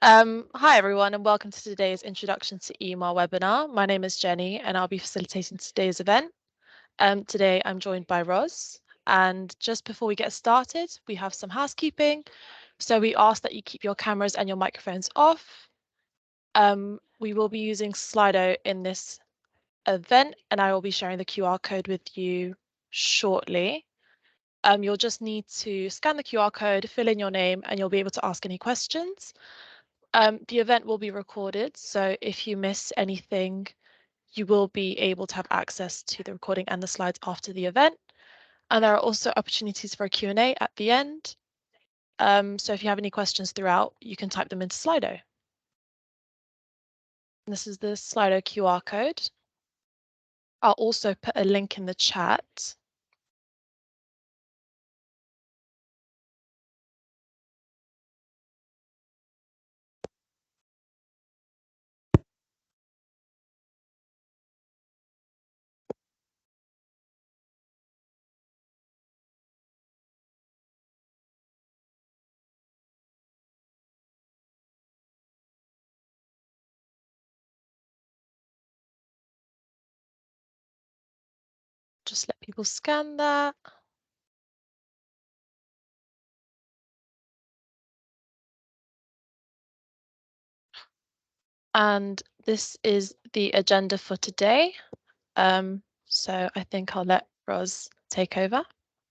Hi everyone, and welcome to today's Introduction to EMAR webinar. My name is Jenny and I'll be facilitating today's event. Today I'm joined by Roz, and just before we get started, we have some housekeeping. So we ask that you keep your cameras and your microphones off. We will be using Slido in this event, and I will be sharing the QR code with you shortly. You'll just need to scan the QR code, fill in your name, and you'll be able to ask any questions. The event will be recorded, so if you miss anything, you will be able to have access to the recording and the slides after the event. And there are also opportunities for a Q&A at the end. So if you have any questions throughout, you can type them into Slido. And this is the Slido QR code. I'll also put a link in the chat. Just let people scan that. And this is the agenda for today. So I think I'll let Roz take over.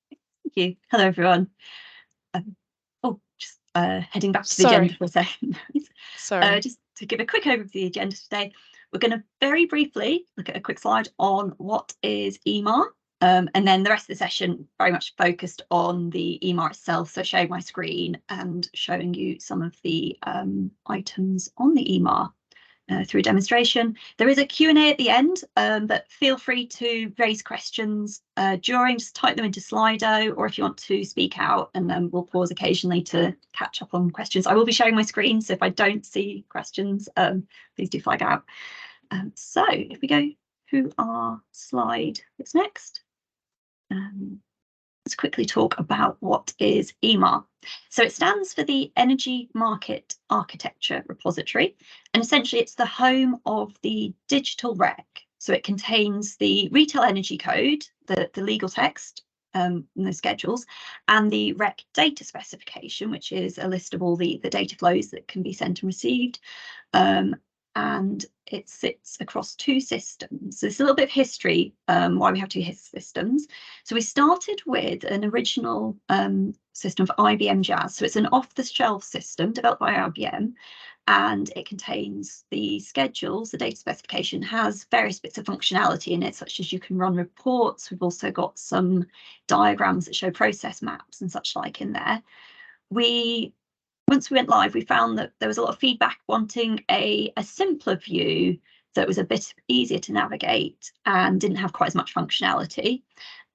Thank you. Hello, everyone. Just heading back to the agenda for a second. Sorry. Just to give a quick overview of the agenda today, we're going to very briefly look at a quick slide on what is EMAR, and then the rest of the session very much focused on the EMAR itself, so showing my screen and showing you some of the items on the EMAR. Through a demonstration. There is a Q&A at the end, but feel free to raise questions during, just type them into Slido, or if you want to speak out, and then we'll pause occasionally to catch up on questions. I will be sharing my screen, so if I don't see questions, please do flag out. So if we go through our slide, what's next? Let's quickly talk about what is EMAR. So it stands for the Energy Market Architecture Repository, and essentially it's the home of the digital rec. So it contains the retail energy code, the legal text, and the schedules, and the rec data specification, which is a list of all the data flows that can be sent and received. And it sits across two systems. So there's a little bit of history why we have two systems. So we started with an original system for IBM Jazz. So it's an off-the-shelf system developed by IBM, and it contains the schedules. The data specification has various bits of functionality in it, such as you can run reports. We've also got some diagrams that show process maps and such like in there. Once we went live, we found that there was a lot of feedback wanting a simpler view that was a bit easier to navigate and didn't have quite as much functionality.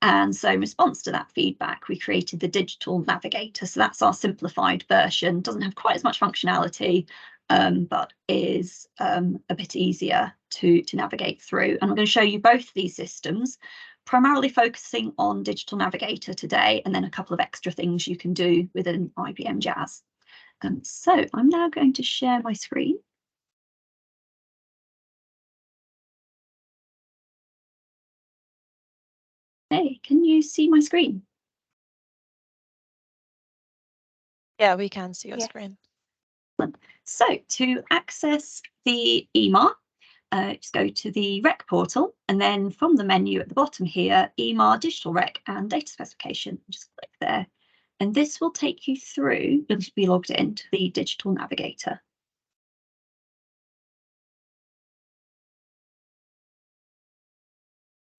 And so in response to that feedback, we created the Digital Navigator. So that's our simplified version. Doesn't have quite as much functionality, but is a bit easier to navigate through. And I'm going to show you both these systems, primarily focusing on Digital Navigator today, and then a couple of extra things you can do within IBM Jazz. So I'm now going to share my screen. Hey, can you see my screen? Yeah, we can see your screen. So to access the EMAR, just go to the rec portal, and then from the menu at the bottom here, EMAR Digital Rec and Data Specification. Just click there. And this will take you through, you'll be logged into the Digital Navigator.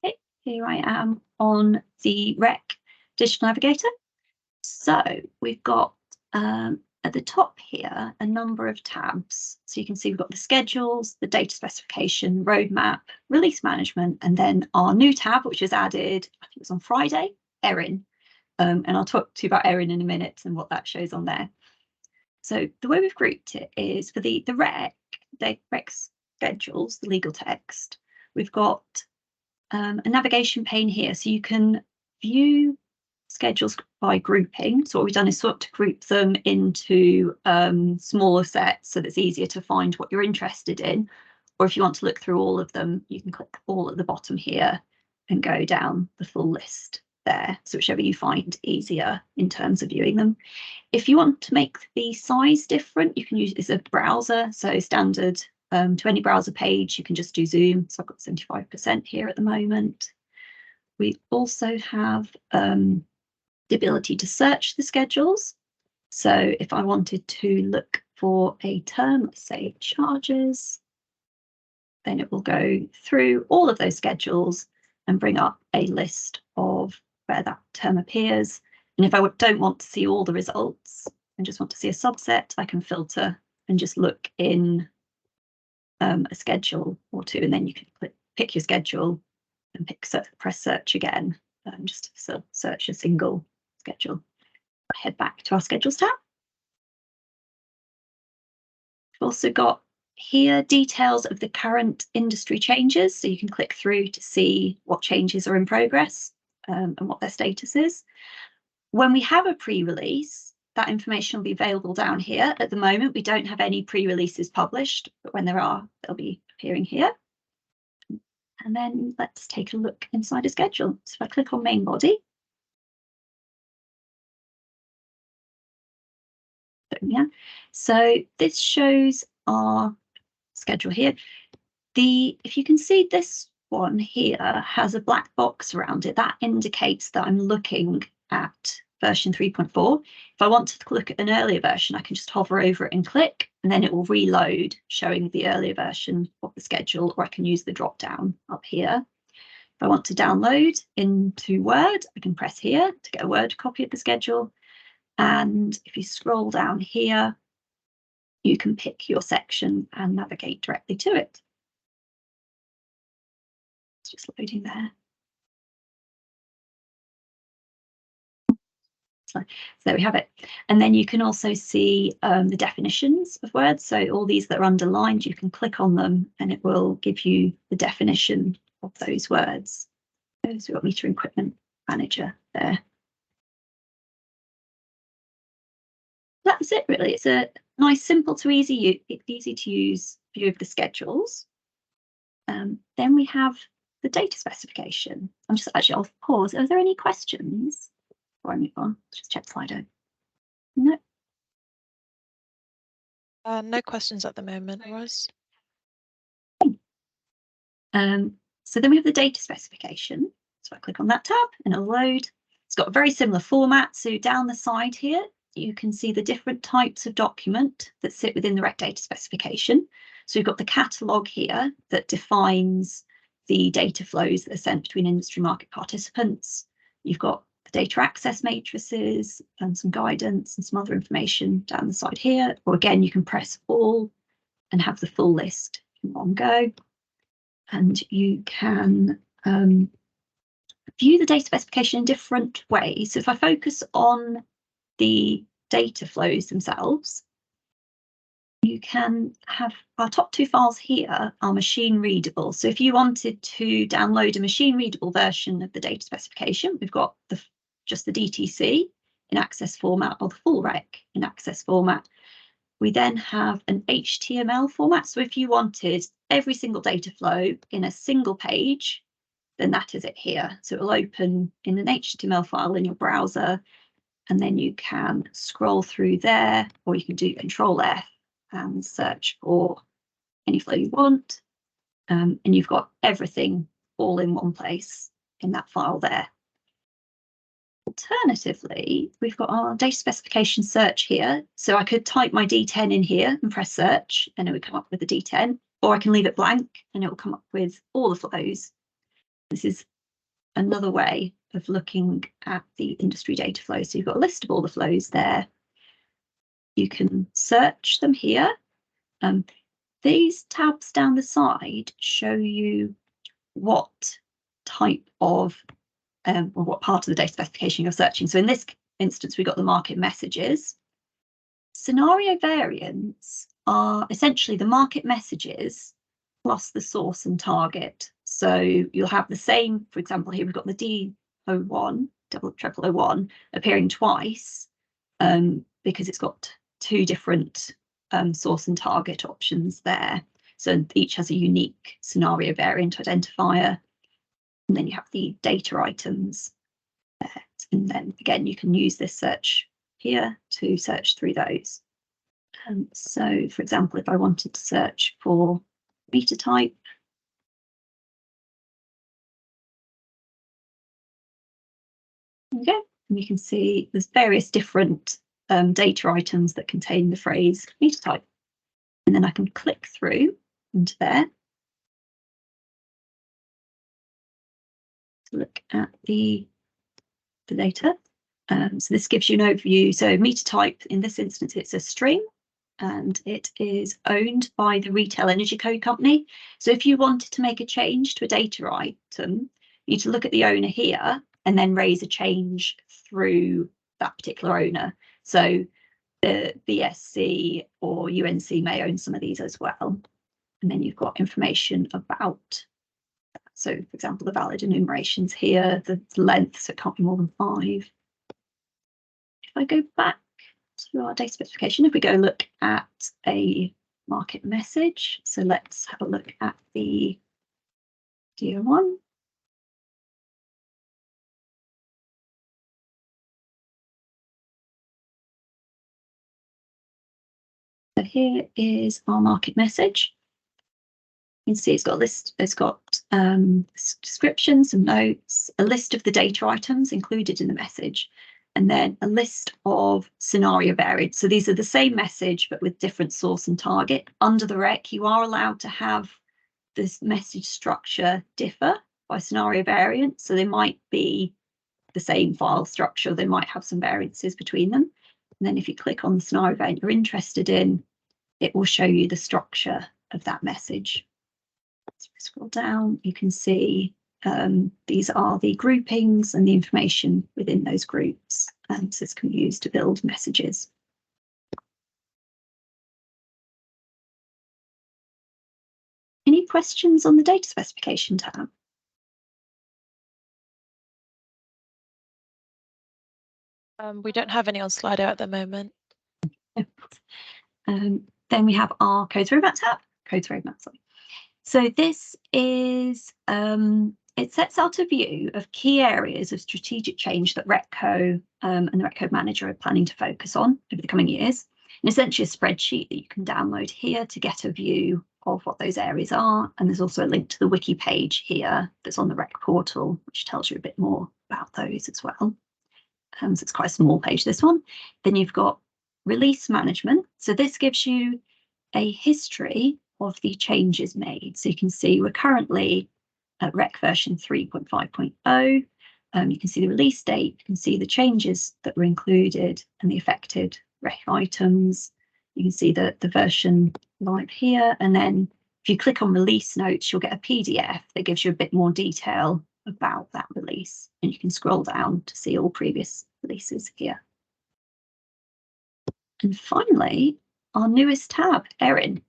Okay, here I am on the Rec Digital Navigator. So we've got at the top here a number of tabs. So you can see we've got the schedules, the data specification, roadmap, release management, and then our new tab, which was added, I think it was on Friday, Erin. And I'll talk to you about Erin in a minute and what that shows on there. So the way we've grouped it is for the rec schedules, the legal text, we've got a navigation pane here. So you can view schedules by grouping. So what we've done is sort of group them into smaller sets so that it's easier to find what you're interested in. Or if you want to look through all of them, you can click all at the bottom here and go down the full list there. So whichever you find easier in terms of viewing them. If you want to make the size different, you can use it as a browser. So standard to any browser page, you can just do zoom. So I've got 75% here at the moment. We also have the ability to search the schedules. So if I wanted to look for a term, let's say charges, then it will go through all of those schedules and bring up a list of where that term appears. And if I don't want to see all the results and just want to see a subset, I can filter and just look in a schedule or two, and then you can pick your schedule and press search again, just to search a single schedule. I head back to our schedules tab. We've also got here details of the current industry changes, so you can click through to see what changes are in progress and what their status is. When we have a pre-release, that information will be available down here. At the moment, we don't have any pre-releases published, but when there are, they'll be appearing here. And then let's take a look inside a schedule. So if I click on main body, yeah, so this shows our schedule here. If you can see, this one here has a black box around it. That indicates that I'm looking at version 3.4. If I want to look at an earlier version, I can just hover over it and click, and then it will reload showing the earlier version of the schedule, or I can use the drop down up here. If I want to download into Word, I can press here to get a Word copy of the schedule. And if you scroll down here, you can pick your section and navigate directly to it. It's just loading there. So there we have it. And then you can also see the definitions of words. So all these that are underlined, you can click on them and it will give you the definition of those words. So we've got meter equipment manager there. That was it, really. It's a nice, simple to easy to use view of the schedules. Then we have the data specification. I'll pause. Are there any questions before I move on? Just check Slido. No. No questions at the moment, Roz. So then we have the data specification. So I click on that tab and it'll load. It's got a very similar format. So down the side here, you can see the different types of document that sit within the rec data specification. So we've got the catalogue here that defines the data flows that are sent between industry market participants. You've got the data access matrices and some guidance and some other information down the side here. Or again, you can press all and have the full list in one go. And you can view the data specification in different ways. So if I focus on the data flows themselves, you can have our top two files here are machine readable. So if you wanted to download a machine readable version of the data specification, we've got just the DTC in access format or the full rec in access format. We then have an HTML format. So if you wanted every single data flow in a single page, then that is it here. So it will open in an HTML file in your browser, and then you can scroll through there, or you can do Control F and search for any flow you want. And you've got everything all in one place in that file there. Alternatively, we've got our data specification search here. So I could type my D10 in here and press search, and it would come up with the D10, or I can leave it blank and it will come up with all the flows. This is another way of looking at the industry data flow. So you've got a list of all the flows there. You can search them here. These tabs down the side show you what type of or what part of the data specification you're searching. So in this instance, we've got the market messages. Scenario variants are essentially the market messages plus the source and target. So you'll have the same, for example, here we've got the D01 0001 appearing twice because it's got two different source and target options there. So each has a unique scenario variant identifier. And then you have the data items there. And then again, you can use this search here to search through those. So for example, if I wanted to search for meter type, there we go. And you can see there's various different data items that contain the phrase meter type. And then I can click through into there to look at the data. So this gives you an overview. So meter type, in this instance, it's a string, and it is owned by the Retail Energy Code Company. So if you wanted to make a change to a data item, you need to look at the owner here and then raise a change through that particular owner. So the BSC or UNC may own some of these as well. And then you've got information about, so for example, the valid enumerations here, the length, so it can't be more than 5. If I go back to our data specification, if we go look at a market message, so let's have a look at the DO1. So here is our market message. You can see it's got a list, it's got descriptions, some notes, a list of the data items included in the message, and then a list of scenario variants. So these are the same message, but with different source and target. Under the rec, you are allowed to have this message structure differ by scenario variant. So they might be the same file structure, they might have some variances between them. And then if you click on the scenario variant you're interested in, it will show you the structure of that message. So if we scroll down, you can see these are the groupings and the information within those groups. So this can be used to build messages. Any questions on the data specification tab? We don't have any on Slido at the moment. Then we have our codes roadmap tab. Codes roadmap, sorry. So this is, it sets out a view of key areas of strategic change that RecCo and the RecCo manager are planning to focus on over the coming years. And essentially a spreadsheet that you can download here to get a view of what those areas are. And there's also a link to the wiki page here that's on the Rec portal, which tells you a bit more about those as well. So it's quite a small page, this one. Then you've got release management. So this gives you a history of the changes made. So you can see we're currently at Rec version 3.5.0. You can see the release date, you can see the changes that were included and the affected Rec items. You can see the version live here. And then if you click on release notes, you'll get a PDF that gives you a bit more detail about that release. And you can scroll down to see all previous releases here. And finally, our newest tab, Erin.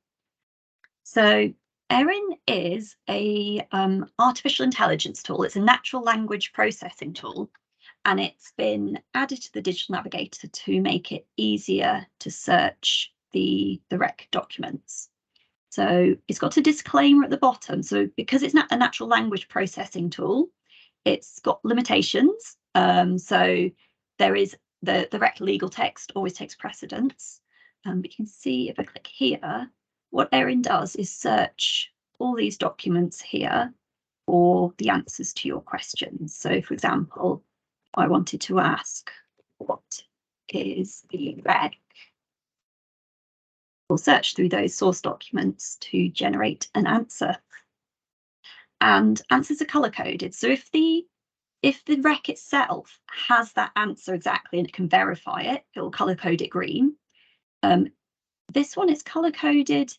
So Erin is a artificial intelligence tool. It's a natural language processing tool, and it's been added to the Digital Navigator to make it easier to search the Rec documents. So it's got a disclaimer at the bottom. So because it's not a natural language processing tool, it's got limitations. So there is the Rec legal text always takes precedence. But you can see if I click here, what Erin does is search all these documents here for the answers to your questions. So for example, I wanted to ask, what is the Rec? We'll search through those source documents to generate an answer. And answers are color coded. So if the Rec itself has that answer exactly and it can verify it, it will color code it green. This one is color coded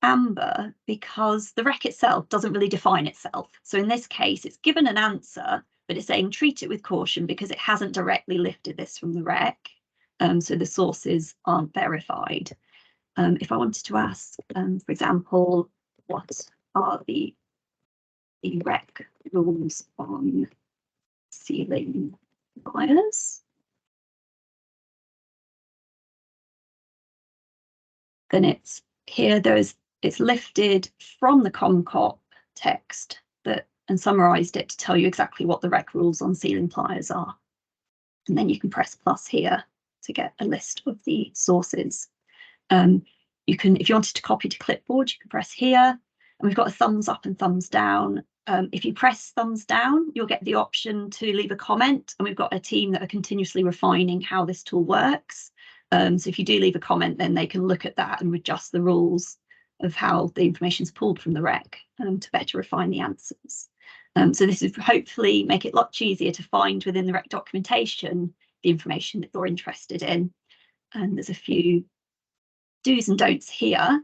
amber because the Rec itself doesn't really define itself. So in this case, it's given an answer, but it's saying treat it with caution because it hasn't directly lifted this from the Rec. So the sources aren't verified. If I wanted to ask, for example, what are the Rec rules on ceiling suppliers. Then it's here, it's lifted from the ComCop text and summarised it to tell you exactly what the rec rules on ceiling pliers are. And then you can press plus here to get a list of the sources. You can, if you wanted to copy to clipboard, you can press here, and we've got a thumbs up and thumbs down. If you press thumbs down, you'll get the option to leave a comment, and we've got a team that are continuously refining how this tool works. So if you do leave a comment, then they can look at that and adjust the rules of how the information is pulled from the rec to better refine the answers. So this would hopefully make it a lot easier to find within the rec documentation the information that you're interested in. And there's a few do's and don'ts here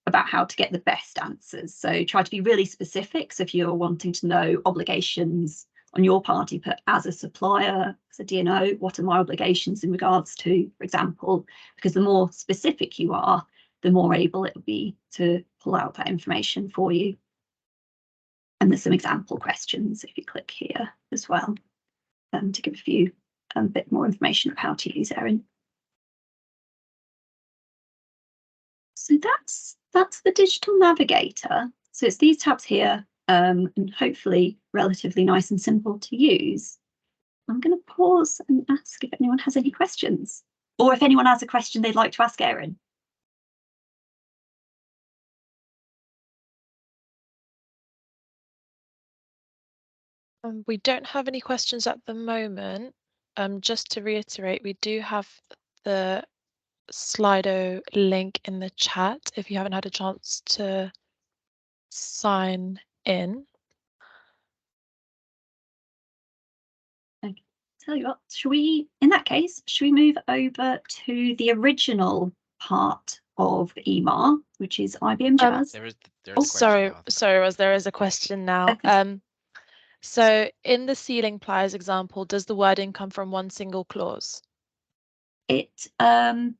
about how to get the best answers. So try to be really specific. So if you're wanting to know obligations on your party, put as a supplier, as a DNO, what are my obligations in regards to, for example, because the more specific you are, the more able it will be to pull out that information for you. And there's some example questions if you click here as well, to give you a bit more information of how to use Erin. So that's the Digital Navigator. So it's these tabs here, and hopefully relatively nice and simple to use. I'm going to pause and ask if anyone has any questions, or if anyone has a question they'd like to ask Erin. We don't have any questions at the moment. Just to reiterate, we do have the Slido link in the chat if you haven't had a chance to sign in. Okay. Tell you what, in that case, should we move over to the original part of EMAR, which is IBM Jazz? There's Sorry, Roz, there is a question now. Okay. So in the ceiling pliers example, does the wording come from one single clause? It can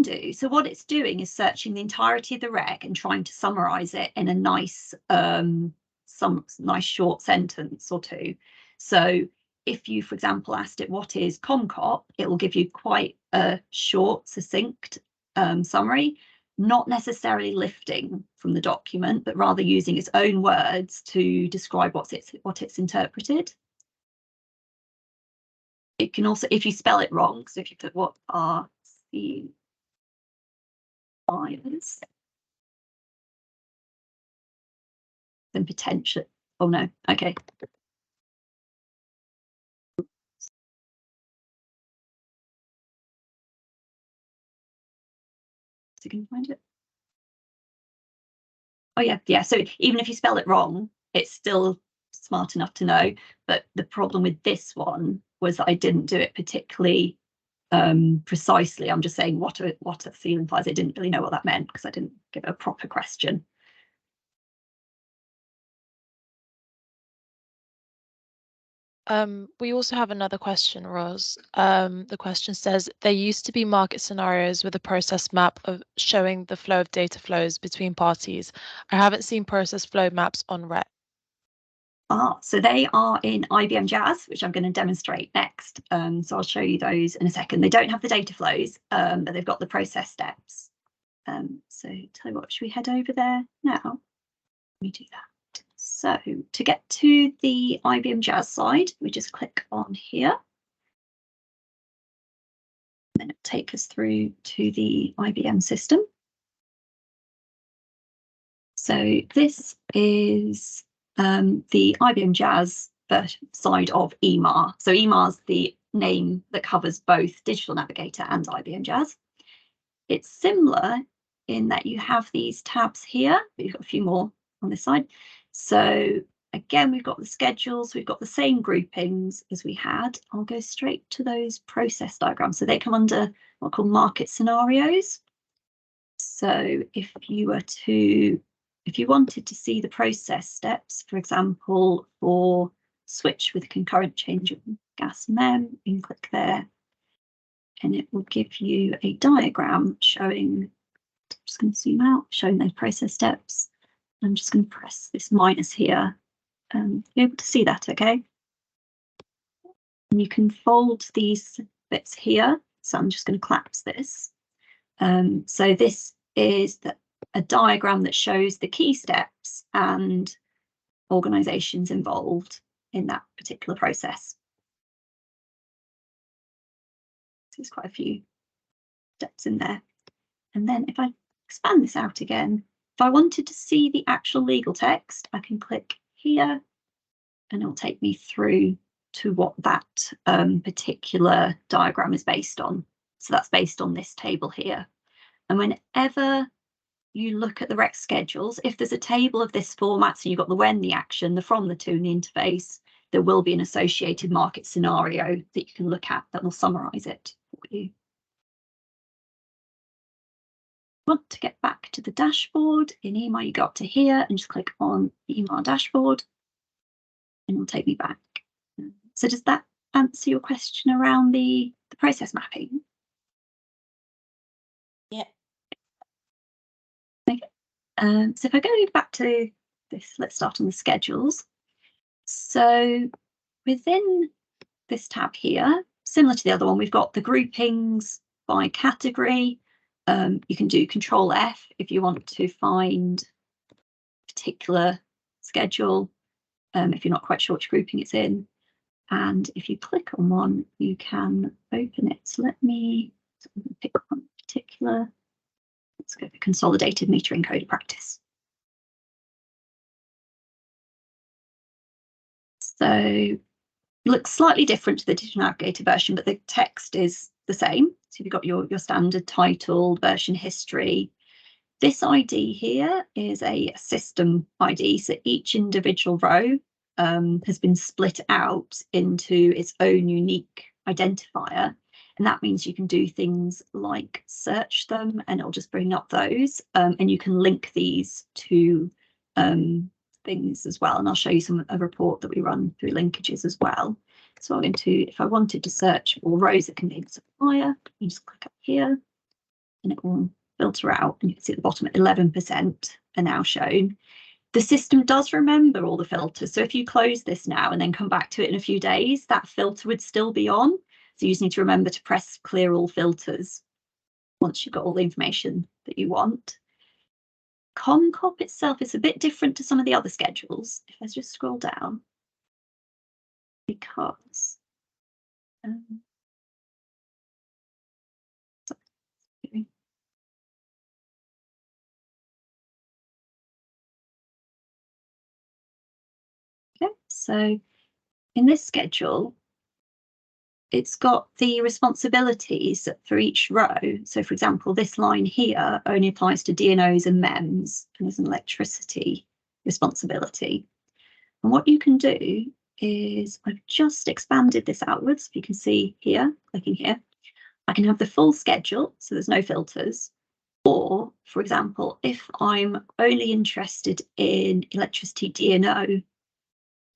do. So what it's doing is searching the entirety of the rec and trying to summarize it in a nice, some nice short sentence or two. So if you, for example, asked it, what is ComCop? It will give you quite a short, succinct summary, not necessarily lifting from the document, but rather using its own words to describe what it's interpreted. It can also, if you spell it wrong, so if you put what are the pliers, then potentially, oh no, okay. So you can find it. Oh yeah. So even if you spell it wrong, it's still smart enough to know. But the problem with this one was that I didn't do it particularly precisely. I'm just saying what are ceiling pliers. I didn't really know what that meant because I didn't give it a proper question. We also have another question, Roz. The question says, there used to be market scenarios with a process map of showing the flow of data flows between parties. I haven't seen process flow maps on REC. So they are in IBM Jazz, which I'm going to demonstrate next. So I'll show you those in a second. They don't have the data flows, but they've got the process steps. So tell you what, should we head over there now? Let me do that. So to get to the IBM Jazz side, we just click on here. And then it'll take us through to the IBM system. So this is the IBM Jazz side of EMAR. So EMAR is the name that covers both Digital Navigator and IBM Jazz. It's similar in that you have these tabs here, but you've got a few more on this side. So again, we've got the schedules, we've got the same groupings as we had. I'll go straight to those process diagrams. So they come under what are called market scenarios. So if you wanted to see the process steps, for example, for switch with concurrent change of gas mem, you can click there and it will give you a diagram showing, I'm just going to zoom out, showing those process steps. I'm just going to press this minus here and be able to see that, okay? And you can fold these bits here. So I'm just going to collapse this. So this is a diagram that shows the key steps and organisations involved in that particular process. So there's quite a few steps in there. And then if I expand this out again, if I wanted to see the actual legal text, I can click here and it'll take me through to what that particular diagram is based on. So that's based on this table here. And whenever you look at the rec schedules, if there's a table of this format, so you've got the when, the action, the from, the to, and the interface, there will be an associated market scenario that you can look at that will summarise it for you. Want to get back to the dashboard in EMAR, you go up to here and just click on EMAR dashboard and it'll take me back. So does that answer your question around the process mapping? Yeah. Okay. So if I go back to this, let's start on the schedules. So within this tab here, similar to the other one, we've got the groupings by category. You can do Control F if you want to find a particular schedule, if you're not quite sure which grouping it's in. And if you click on one, you can open it. So let me pick one particular. Let's go for consolidated metering code of practice. So it looks slightly different to the Digital Navigator version, but the text is the same. So you've got your standard title, version history. This ID here is a system ID. So each individual row has been split out into its own unique identifier. And that means you can do things like search them and it'll just bring up those. And you can link these to things as well. And I'll show you a report that we run through linkages as well. So I'm going to, if I wanted to search all rows that contain a supplier, you just click up here and it will filter out. And you can see at the bottom 11% are now shown. The system does remember all the filters. So if you close this now and then come back to it in a few days, that filter would still be on. So you just need to remember to press clear all filters once you've got all the information that you want. ComCop itself is a bit different to some of the other schedules. If I just scroll down, because okay, so in this schedule, it's got the responsibilities for each row. So for example, this line here only applies to DNOs and MEMS and there's an electricity responsibility. And what you can do is I've just expanded this outwards. You can see here, clicking here, I can have the full schedule, so there's no filters. Or, for example, if I'm only interested in electricity DNO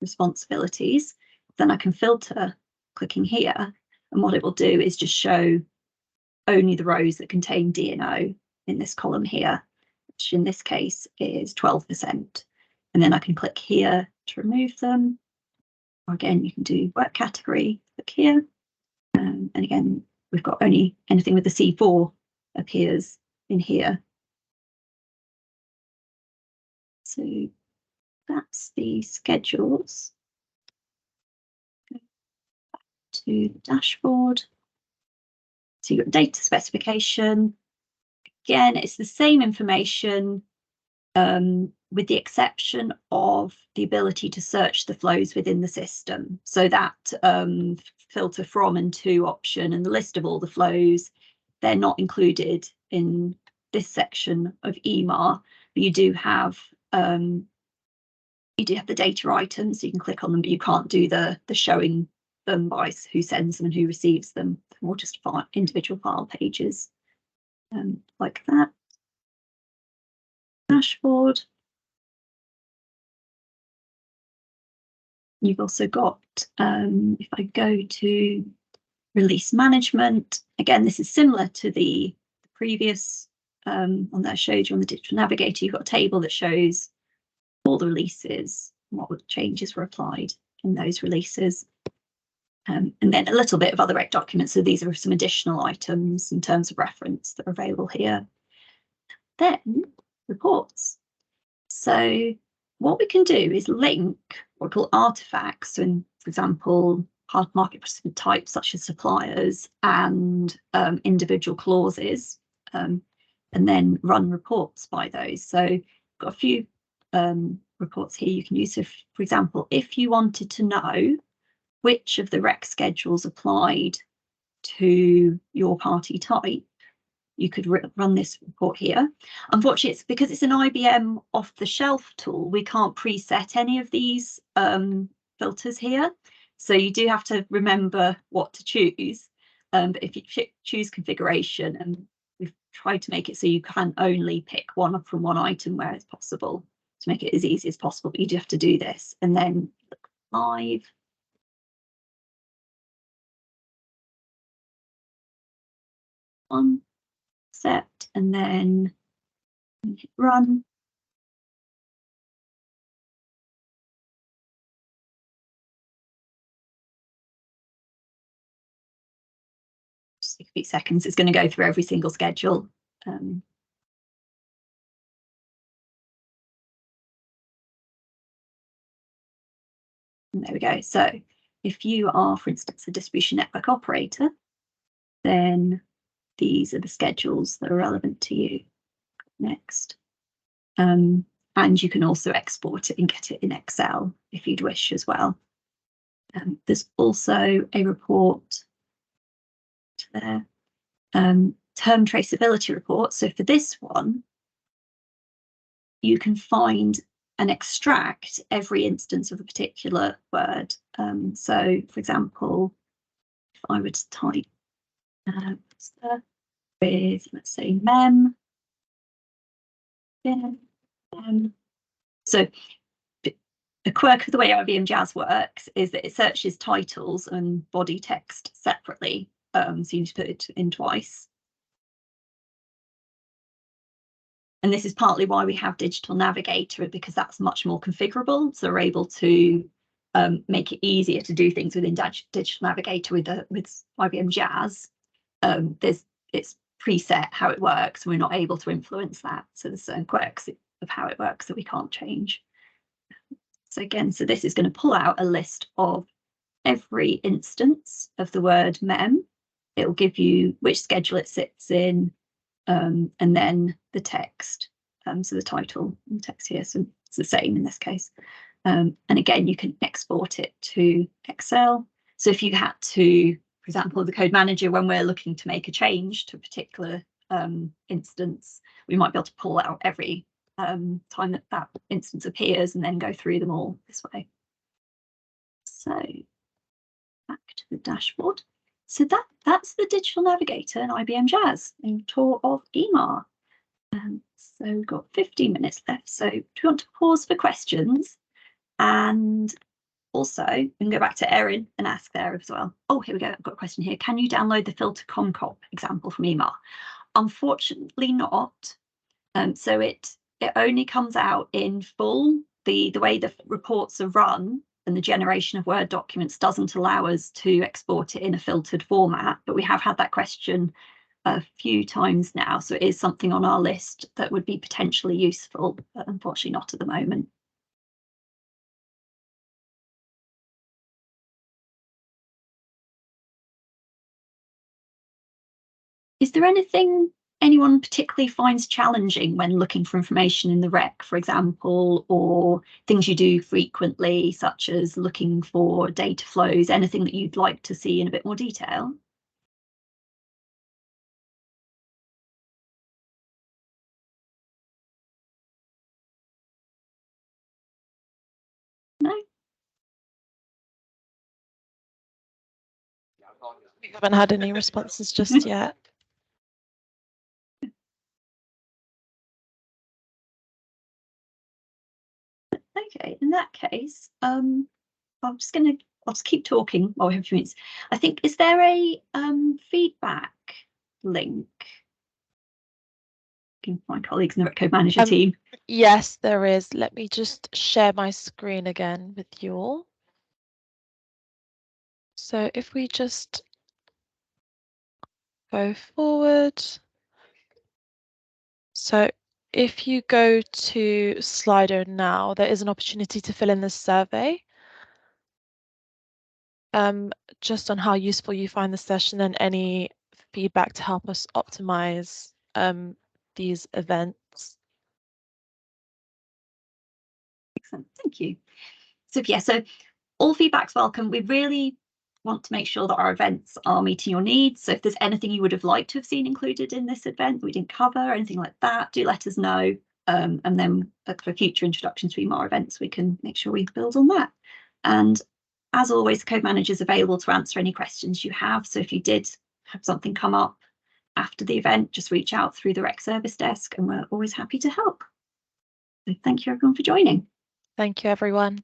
responsibilities, then I can filter clicking here. And what it will do is just show only the rows that contain DNO in this column here, which in this case is 12%. And then I can click here to remove them. Or again, you can do work category, click here. And again, we've got only anything with the C4 appears in here. So that's the schedules. Go back to the dashboard. So you've got data specification. Again, it's the same information with the exception of the ability to search the flows within the system. So that filter from and to option and the list of all the flows, they're not included in this section of EMAR, but you do have the data items, so you can click on them, but you can't do the showing them by who sends them and who receives them, or just individual file pages like that. Dashboard. You've also got, if I go to release management, again, this is similar to the previous one that I showed you on the Digital Navigator. You've got a table that shows all the releases and what changes were applied in those releases. and then a little bit of other rec documents. So these are some additional items in terms of reference that are available here. Then reports. So what we can do is link what we call artifacts. So in, for example, market participant types such as suppliers and individual clauses, and then run reports by those. So I've got a few reports here you can use. So for example, if you wanted to know which of the rec schedules applied to your party type, you could run this report here. Unfortunately, it's because it's an IBM off-the-shelf tool, we can't preset any of these filters here. So you do have to remember what to choose. But if you choose configuration, and we've tried to make it so you can only pick one up from one item where it's possible to make it as easy as possible, but you do have to do this. And then look live. On accept, and then hit run. Just a few seconds, it's going to go through every single schedule. And there we go. So if you are, for instance, a distribution network operator, then these are the schedules that are relevant to you. Next. And you can also export it and get it in Excel if you'd wish as well. There's also a report there, term traceability report. So for this one, you can find and extract every instance of a particular word. So for example, if I were to type with, let's say, mem, so the quirk of the way IBM Jazz works is that it searches titles and body text separately, so you need to put it in twice. And this is partly why we have Digital Navigator, because that's much more configurable. So we're able to make it easier to do things within Digital Navigator with IBM Jazz. It's preset how it works. We're not able to influence that. So there's certain quirks of how it works that we can't change. So again, so this is going to pull out a list of every instance of the word mem. It will give you which schedule it sits in, and then the text. So the title and the text here, so it's the same in this case. And again, you can export it to Excel. So if you had to, for example, the code manager, when we're looking to make a change to a particular instance, we might be able to pull out every time that instance appears and then go through them all this way. So back to the dashboard. So that's the Digital Navigator and IBM Jazz in tour of EMAR. So we've got 15 minutes left. So do you want to pause for questions? And also, we can go back to Erin and ask there as well. Oh, here we go. I've got a question here. Can you download the filter ComCop example from EMAR? Unfortunately not. So it only comes out in full. The way the reports are run and the generation of Word documents doesn't allow us to export it in a filtered format, but we have had that question a few times now, so it is something on our list that would be potentially useful, but unfortunately not at the moment. Is there anything anyone particularly finds challenging when looking for information in the rec, for example, or things you do frequently, such as looking for data flows, anything that you'd like to see in a bit more detail? No? We haven't had any responses just yet. Okay, in that case, I'll just keep talking while we have a few minutes. I think, is there a feedback link? My colleagues in the Code Manager team. Yes, there is. Let me just share my screen again with you all. So if we just go forward. So if you go to Slido now, there is an opportunity to fill in this survey. Just on how useful you find the session and any feedback to help us optimize these events. Excellent, thank you. So yeah, so all feedback's welcome. We really want to make sure that our events are meeting your needs. So if there's anything you would have liked to have seen included in this event that we didn't cover, anything like that, do let us know. And then for future introductions to EMAR events, we can make sure we build on that. And as always, the Code Manager is available to answer any questions you have. So if you did have something come up after the event, just reach out through the Rec Service Desk and we're always happy to help. So thank you everyone for joining. Thank you, everyone.